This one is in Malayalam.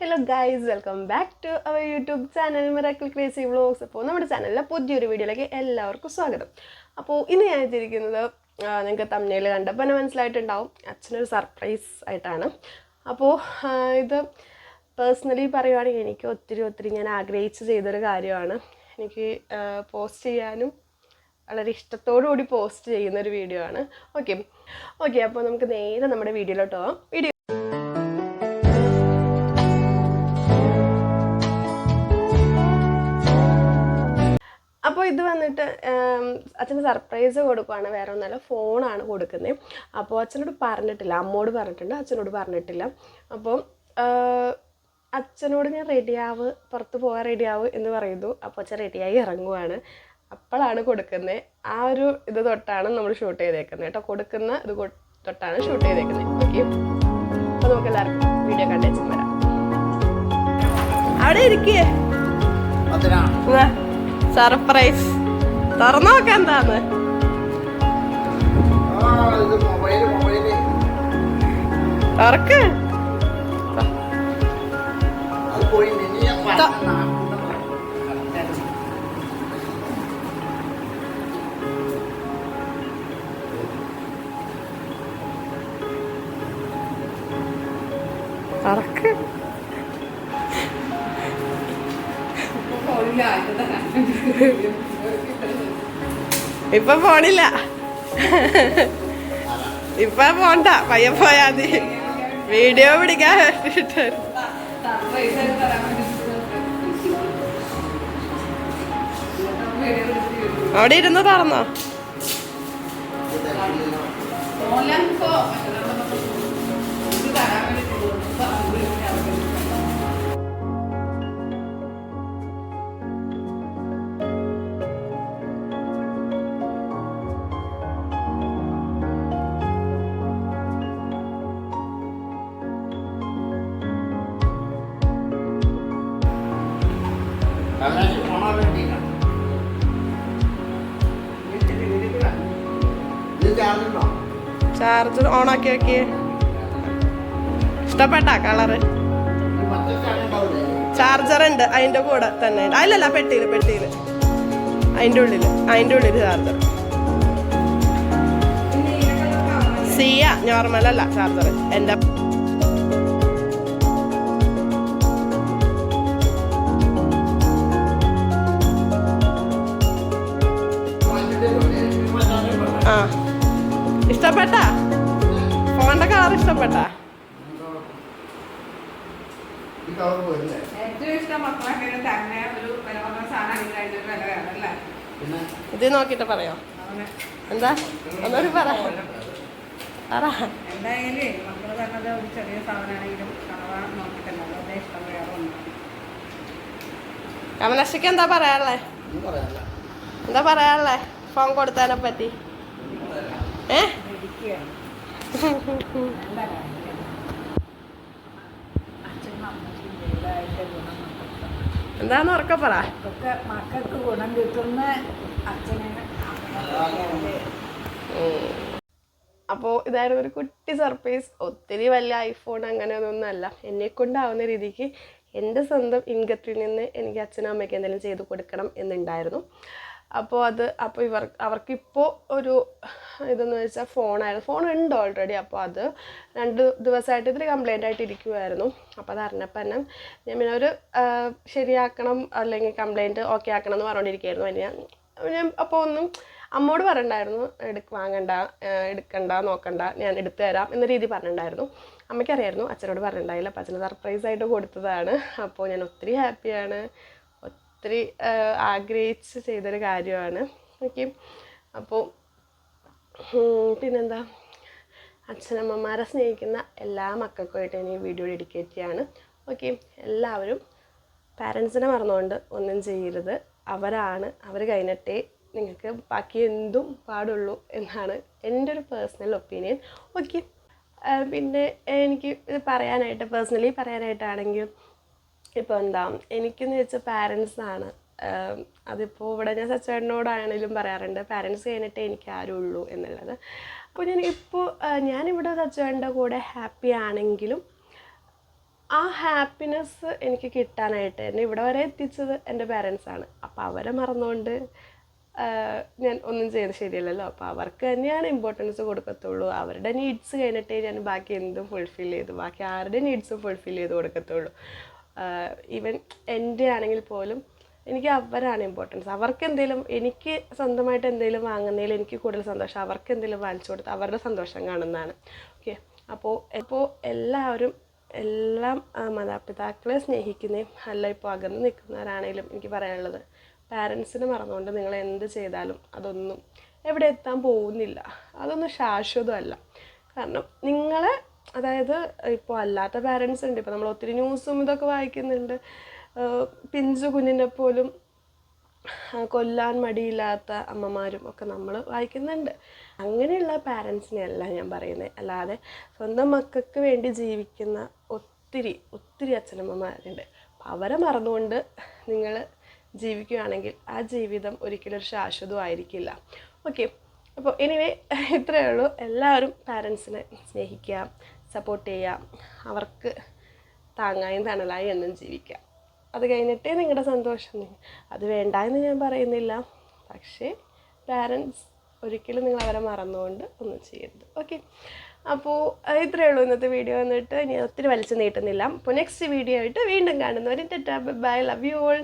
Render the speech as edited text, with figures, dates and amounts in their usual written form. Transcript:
Hello guys, welcome back to our YouTube channel Miracle Crazy Vlogs. അപ്പോൾ നമ്മുടെ ചാനലിലെ പുതിയൊരു വീഡിയോയിലേക്ക് എല്ലാവർക്കും സ്വാഗതം. അപ്പോൾ ഇന്ന് ഞാൻ എത്തിയിരിക്കുന്നത് നിങ്ങൾക്ക് തംബ്നെയിൽ കണ്ടപ്പോൾ തന്നെ മനസ്സിലായിട്ടുണ്ടാവും, അച്ഛനൊരു സർപ്രൈസ് ആയിട്ടാണ്. അപ്പോൾ ഇത് പേഴ്സണലി പറയുവാണെങ്കിൽ എനിക്ക് ഒത്തിരി ഞാൻ ആഗ്രഹിച്ച് ചെയ്തൊരു കാര്യമാണ്. എനിക്ക് പോസ്റ്റ് ചെയ്യാനും വളരെ ഇഷ്ടത്തോടു കൂടി പോസ്റ്റ് ചെയ്യുന്നൊരു വീഡിയോ ആണ്. ഓക്കെ അപ്പോൾ നമുക്ക് നേരെ നമ്മുടെ വീഡിയോയിലോട്ട് പോകാം. അപ്പോൾ ഇത് വന്നിട്ട് അച്ഛന് സർപ്രൈസ് കൊടുക്കുകയാണ്, വേറെ ഒന്നല്ല, ഫോണാണ് കൊടുക്കുന്നത്. അപ്പോൾ അച്ഛനോട് പറഞ്ഞിട്ടില്ല, അമ്മോട് പറഞ്ഞിട്ടുണ്ട്, അച്ഛനോട് പറഞ്ഞിട്ടില്ല. അപ്പോൾ അച്ഛനോട് ഞാൻ റെഡിയാവ്, പുറത്ത് പോകാൻ റെഡിയാവ് എന്ന് പറയുന്നു. അപ്പോൾ അച്ഛൻ റെഡിയായി ഇറങ്ങുവാണ്. അപ്പോഴാണ് കൊടുക്കുന്നത്. ആ ഒരു ഇത് തൊട്ടാണ് നമ്മൾ ഷൂട്ട് ചെയ്തേക്കുന്നത് കേട്ടോ. കൊടുക്കുന്ന ഇത് തൊട്ടാണ് ഷൂട്ട് ചെയ്തേക്കുന്നത്. ഓക്കെ, അപ്പോൾ നമുക്ക് എല്ലാവർക്കും വീഡിയോ കണ്ടേച്ച് വരാം. അവിടെ ഇരിക്കേ സർപ്രൈസ് തുറന്നു നോക്കാൻ എന്താന്ന് തുറക്ക്. തുറക്ക്. ഇപ്പൊ പോണില്ല, ഇപ്പൊ പോണ്ട, പയ്യെ പോയാ മതി. വീഡിയോ പിടിക്കാൻ വേണ്ടിട്ട് അവിടെ ഇരുന്ന് തുറന്നോ. ചാർജർ ഓണാക്കി നോക്കിയേ. ഇഷ്ടപ്പെട്ട കളറ് ചാർജർ ഉണ്ട് അതിന്റെ കൂടെ തന്നെ. അല്ലല്ല, പെട്ടിയില് അതിന്റെ ഉള്ളില് ചാർജർ. സിയ നോർമൽ അല്ല ചാർജർ. എന്റെ ഇഷ്ടപ്പെട്ട ഫോണിന്റെ കളർ ഇഷ്ടപ്പെട്ട? ഇത് നോക്കിട്ട് പറയോ? എന്താ ഒന്നൊരു പറ. കമലക്ഷയ്ക്ക് എന്താ പറയാനുള്ളേ ഫോൺ കൊടുത്തതിനെ പറ്റി? എന്താന്ന് ഉറക്കെ പറ. മക്കൾക്ക് ഗുണം കിട്ടുന്ന അച്ഛനെ. അപ്പോൾ ഇതായിരുന്നു ഒരു കുട്ടി സർപ്രൈസ്. ഒത്തിരി വലിയ ഐഫോൺ അങ്ങനെയൊന്നും അല്ല, എന്നെക്കൊണ്ടാവുന്ന രീതിക്ക് എൻ്റെ സ്വന്തം ഇൻകത്തിൽ നിന്ന് എനിക്ക് അച്ഛനും അമ്മയ്ക്ക് എന്തെങ്കിലും ചെയ്ത് കൊടുക്കണം എന്നുണ്ടായിരുന്നു. അപ്പോൾ അവർക്കിപ്പോൾ ഒരു ഇതെന്ന് വെച്ചാൽ ഫോൺ ഉണ്ട് ഓൾറെഡി. അപ്പോൾ അത് 2 ദിവസമായിട്ട് ഇത്തിരി കംപ്ലൈൻ്റ് ആയിട്ട് ഇരിക്കുമായിരുന്നു. അപ്പോൾ അത് അറിഞ്ഞപ്പോൾ തന്നെ ഞാൻ പിന്നെ ഒരു ശരിയാക്കണം, അല്ലെങ്കിൽ കംപ്ലൈൻറ്റ് ഓക്കെ ആക്കണം എന്ന് പറഞ്ഞുകൊണ്ടിരിക്കുകയായിരുന്നു. ഞാൻ അപ്പോൾ ഒന്നും അമ്മോട് പറഞ്ഞിട്ടുണ്ടായിരുന്നു, എടുക്കണ്ട നോക്കണ്ട, ഞാൻ എടുത്തു തരാം എന്ന രീതി പറഞ്ഞിട്ടുണ്ടായിരുന്നു. അമ്മയ്ക്കറിയായിരുന്നു, അച്ഛനോട് പറഞ്ഞിട്ടുണ്ടായില്ല. അപ്പോൾ അച്ഛന് സർപ്രൈസായിട്ട് കൊടുത്തതാണ്. അപ്പോൾ ഞാൻ ഒത്തിരി ഹാപ്പിയാണ്, ഒത്തിരി ആഗ്രഹിച്ച് ചെയ്തൊരു കാര്യമാണ്. ഓക്കെ, അപ്പോൾ പിന്നെന്താ, അച്ഛനമ്മമാരെ സ്നേഹിക്കുന്ന എല്ലാ മക്കൾക്കുമായിട്ട് ഞാൻ ഈ വീഡിയോ ഡെഡിക്കേറ്റ് ചെയ്യാണ്. ഓക്കെ, എല്ലാവരും പാരൻസിനെ മറന്നുകൊണ്ട് ഒന്നും ചെയ്യരുത്. അവർ കഴിഞ്ഞിട്ടേ നിങ്ങൾക്ക് ബാക്കി എന്തും പാടുള്ളൂ എന്നാണ് എൻ്റെ ഒരു പേഴ്സണൽ ഒപ്പീനിയൻ. ഓക്കെ, പിന്നെ എനിക്ക് ഇത് പേഴ്സണലി പറയാനായിട്ടാണെങ്കിൽ ഇപ്പോൾ എന്താ, എനിക്കെന്ന് വെച്ചാൽ പാരൻസാണ്. അതിപ്പോൾ ഇവിടെ ഞാൻ സച്ചേട്ടനോടാണെങ്കിലും പറയാറുണ്ട്, പാരൻസ് കഴിഞ്ഞിട്ടേ എനിക്ക് ആരും ഉള്ളൂ എന്നുള്ളത്. അപ്പോൾ ഞാനിവിടെ സച്ചേട്ടൻ്റെ കൂടെ ഹാപ്പി ആണെങ്കിലും ആ ഹാപ്പിനെസ് എനിക്ക് കിട്ടാനായിട്ട് എന്നെ ഇവിടെ വരെ എത്തിച്ചത് എൻ്റെ പാരൻസാണ്. അപ്പോൾ അവരെ മറന്നുകൊണ്ട് ഞാൻ ഒന്നും ചെയ്യുന്നത് ശരിയല്ലല്ലോ. അപ്പോൾ അവർക്ക് തന്നെയാണ് ഇമ്പോർട്ടൻസ് കൊടുക്കത്തുള്ളൂ. അവരുടെ നീഡ്സ് കഴിഞ്ഞിട്ടേ ഞാൻ ബാക്കി എന്തും ഫുൾഫിൽ ചെയ്തു, ബാക്കി ആരുടെ നീഡ്സും ഫുൾഫിൽ ചെയ്ത് കൊടുക്കത്തുള്ളൂ. ഈവൻ എൻ്റെ ആണെങ്കിൽ പോലും എനിക്ക് അവരാണ് ഇമ്പോർട്ടൻസ്. അവർക്ക് എന്തെങ്കിലും, എനിക്ക് സ്വന്തമായിട്ട് എന്തെങ്കിലും വാങ്ങുന്നതിൽ എനിക്ക് കൂടുതൽ സന്തോഷം അവർക്ക് എന്തെങ്കിലും വാങ്ങിച്ചു കൊടുത്ത് അവരുടെ സന്തോഷം കാണുന്നതാണ്. ഓക്കെ, അപ്പോൾ എല്ലാവരും എല്ലാം മാതാപിതാക്കളെ സ്നേഹിക്കുന്നതും അല്ല ഇപ്പോൾ അകന്ന് നിൽക്കുന്നവരാണെങ്കിലും എനിക്ക് പറയാനുള്ളത്, പാരൻസിനെ മറന്നുകൊണ്ട് നിങ്ങൾ എന്ത് ചെയ്താലും അതൊന്നും എവിടെ എത്താൻ പോകുന്നില്ല, അതൊന്നും ശാശ്വതമല്ല. കാരണം നിങ്ങളെ, അതായത് ഇപ്പോൾ അല്ലാത്ത പാരൻസ് ഉണ്ട്, ഇപ്പോൾ നമ്മൾ ഒത്തിരി ന്യൂസും ഇതൊക്കെ വായിക്കുന്നുണ്ട്, പിഞ്ചു കുഞ്ഞിനെ പോലും കൊല്ലാൻ മടിയില്ലാത്ത അമ്മമാരും ഒക്കെ നമ്മൾ വായിക്കുന്നുണ്ട്. അങ്ങനെയുള്ള പാരൻസിനെയല്ല ഞാൻ പറയുന്നത്. അല്ലാതെ സ്വന്തം മക്കൾക്ക് വേണ്ടി ജീവിക്കുന്ന ഒത്തിരി ഒത്തിരി അച്ഛനമ്മമാരുണ്ട്. അവരെ മറന്നുകൊണ്ട് നിങ്ങൾ ജീവിക്കുകയാണെങ്കിൽ ആ ജീവിതം ഒരിക്കലും ഒരു ശാശ്വതമായിരിക്കില്ല. ഓക്കെ, അപ്പോൾ എനിവേ ഇത്രയേ ഉള്ളൂ. എല്ലാവരും പാരൻസിനെ സ്നേഹിക്കുക, സപ്പോർട്ട് ചെയ്യുക, അവർക്ക് താങ്ങായും തണലായി എന്നും ജീവിക്കുക. അത് കഴിഞ്ഞിട്ടേ നിങ്ങളുടെ സന്തോഷം. അത് വേണ്ട എന്ന് ഞാൻ പറയുന്നില്ല, പക്ഷേ പാരൻസ് ഒരിക്കലും നിങ്ങൾ അവരെ മറന്നുകൊണ്ട് ഒന്നും ചെയ്യരുത്. ഓക്കെ, അപ്പോൾ ഇത്രയേ ഉള്ളൂ ഇന്നത്തെ വീഡിയോ. എന്നിട്ട് ഇനി ഒത്തിരി വലിച്ചു നീട്ടുന്നില്ല. അപ്പോൾ നെക്സ്റ്റ് വീഡിയോ ആയിട്ട് വീണ്ടും കാണുന്നവരും tata bye, love you all.